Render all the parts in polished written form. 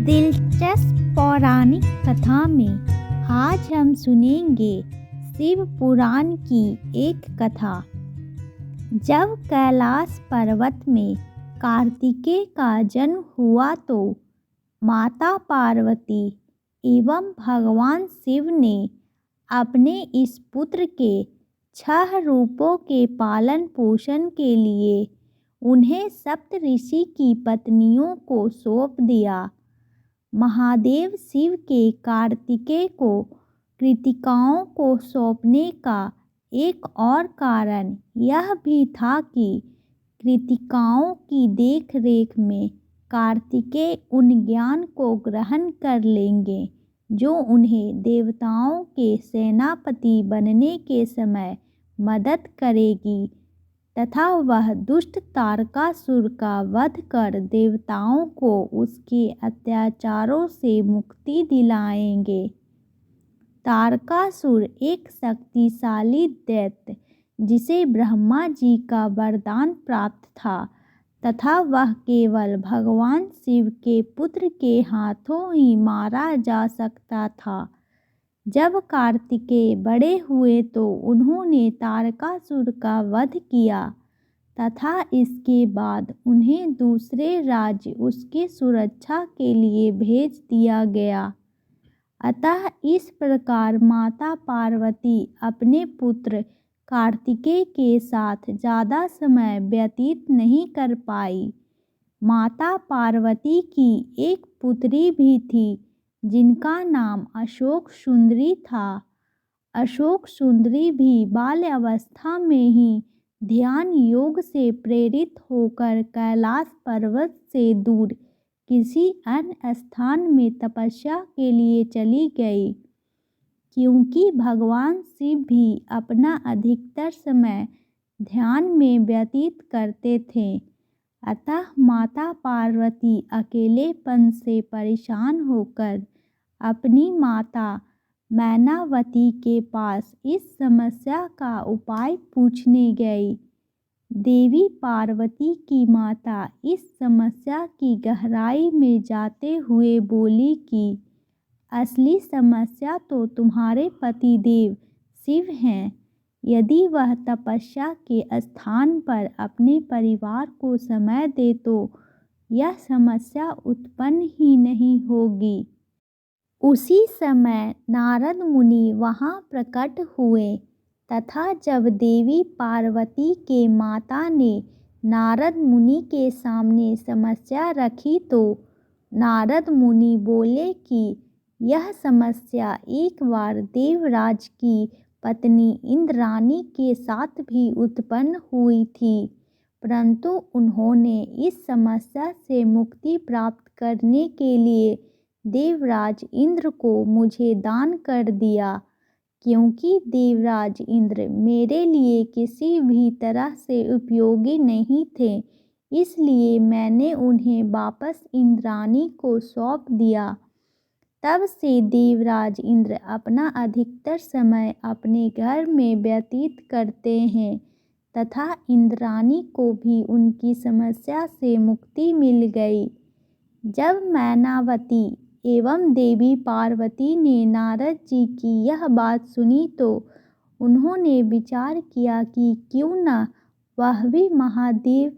दिलचस्प पौराणिक कथा में आज हम सुनेंगे शिव पुराण की एक कथा। जब कैलाश पर्वत में कार्तिकेय का जन्म हुआ तो माता पार्वती एवं भगवान शिव ने अपने इस पुत्र के 6 रूपों के पालन पोषण के लिए उन्हें सप्तऋषि की पत्नियों को सौंप दिया। महादेव शिव के कार्तिकेय को कृतिकाओं को सौंपने का एक और कारण यह भी था कि कृतिकाओं की देखरेख में कार्तिकेय उन ज्ञान को ग्रहण कर लेंगे जो उन्हें देवताओं के सेनापति बनने के समय मदद करेगी तथा वह दुष्ट तारकासुर का वध कर देवताओं को उसके अत्याचारों से मुक्ति दिलाएंगे। तारकासुर एक शक्तिशाली दैत्य जिसे ब्रह्मा जी का वरदान प्राप्त था तथा वह केवल भगवान शिव के पुत्र के हाथों ही मारा जा सकता था। जब कार्तिकेय बड़े हुए तो उन्होंने तारकासुर का वध किया तथा इसके बाद उन्हें दूसरे राज्य उसकी सुरक्षा के लिए भेज दिया गया। अतः इस प्रकार माता पार्वती अपने पुत्र कार्तिकेय के साथ ज़्यादा समय व्यतीत नहीं कर पाई। माता पार्वती की एक पुत्री भी थी जिनका नाम अशोक सुंदरी था। अशोक सुंदरी भी बाल्यावस्था में ही ध्यान योग से प्रेरित होकर कैलाश पर्वत से दूर किसी अन्य स्थान में तपस्या के लिए चली गई, क्योंकि भगवान शिव भी अपना अधिकतर समय ध्यान में व्यतीत करते थे। अतः माता पार्वती अकेलेपन से परेशान होकर अपनी माता मैनावती के पास इस समस्या का उपाय पूछने गई। देवी पार्वती की माता इस समस्या की गहराई में जाते हुए बोली कि असली समस्या तो तुम्हारे पतिदेव शिव हैं। यदि वह तपस्या के स्थान पर अपने परिवार को समय दे तो यह समस्या उत्पन्न ही नहीं होगी। उसी समय नारद मुनि वहाँ प्रकट हुए तथा जब देवी पार्वती के माता ने नारद मुनि के सामने समस्या रखी तो नारद मुनि बोले कि यह समस्या एक बार देवराज की पत्नी इंद्राणी के साथ भी उत्पन्न हुई थी, परंतु उन्होंने इस समस्या से मुक्ति प्राप्त करने के लिए देवराज इंद्र को मुझे दान कर दिया। क्योंकि देवराज इंद्र मेरे लिए किसी भी तरह से उपयोगी नहीं थे, इसलिए मैंने उन्हें वापस इंद्राणी को सौंप दिया। तब से देवराज इंद्र अपना अधिकतर समय अपने घर में व्यतीत करते हैं तथा इंद्राणी को भी उनकी समस्या से मुक्ति मिल गई। जब मैनावती एवं देवी पार्वती ने नारद जी की यह बात सुनी तो उन्होंने विचार किया कि क्यों न वह भी महादेव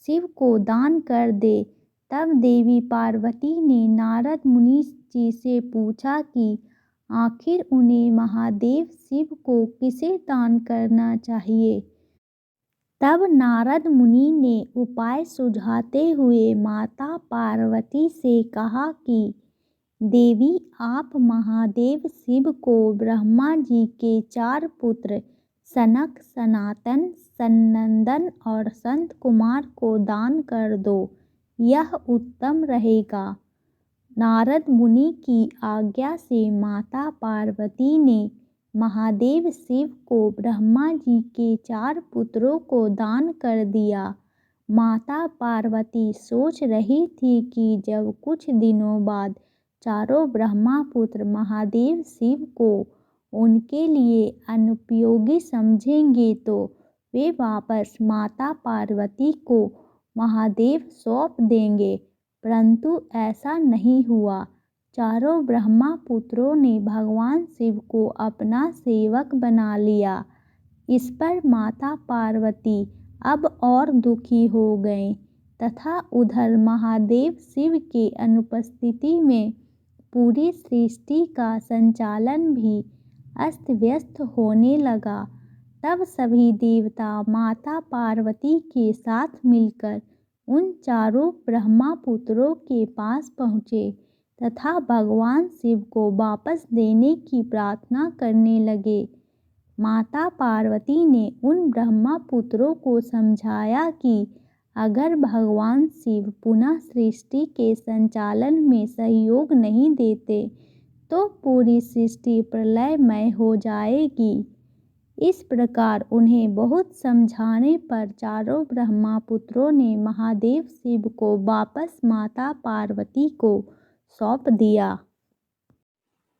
शिव को दान कर दे। तब देवी पार्वती ने नारद मुनि जी से पूछा कि आखिर उन्हें महादेव शिव को किसे दान करना चाहिए। तब नारद मुनि ने उपाय सुझाते हुए माता पार्वती से कहा कि देवी, आप महादेव शिव को ब्रह्मा जी के 4 पुत्र सनक, सनातन, सनंदन और संत कुमार को दान कर दो, यह उत्तम रहेगा। नारद मुनि की आज्ञा से माता पार्वती ने महादेव शिव को ब्रह्मा जी के 4 पुत्रों को दान कर दिया। माता पार्वती सोच रही थी कि जब कुछ दिनों बाद चारों ब्रह्मा पुत्र महादेव शिव को उनके लिए अनुपयोगी समझेंगे तो वे वापस माता पार्वती को महादेव सौंप देंगे, परंतु ऐसा नहीं हुआ। चारों ब्रह्मा पुत्रों ने भगवान शिव को अपना सेवक बना लिया। इस पर माता पार्वती अब और दुखी हो गईं तथा उधर महादेव शिव के अनुपस्थिति में पूरी सृष्टि का संचालन भी अस्त व्यस्त होने लगा। तब सभी देवता माता पार्वती के साथ मिलकर उन चारों ब्रह्मा पुत्रों के पास पहुँचे तथा भगवान शिव को वापस देने की प्रार्थना करने लगे। माता पार्वती ने उन ब्रह्मा पुत्रों को समझाया कि अगर भगवान शिव पुनः सृष्टि के संचालन में सहयोग नहीं देते तो पूरी सृष्टि प्रलयमय हो जाएगी। इस प्रकार उन्हें बहुत समझाने पर चारों ब्रह्मा पुत्रों ने महादेव शिव को वापस माता पार्वती को सौंप दिया।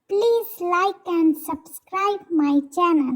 Please like and subscribe my channel.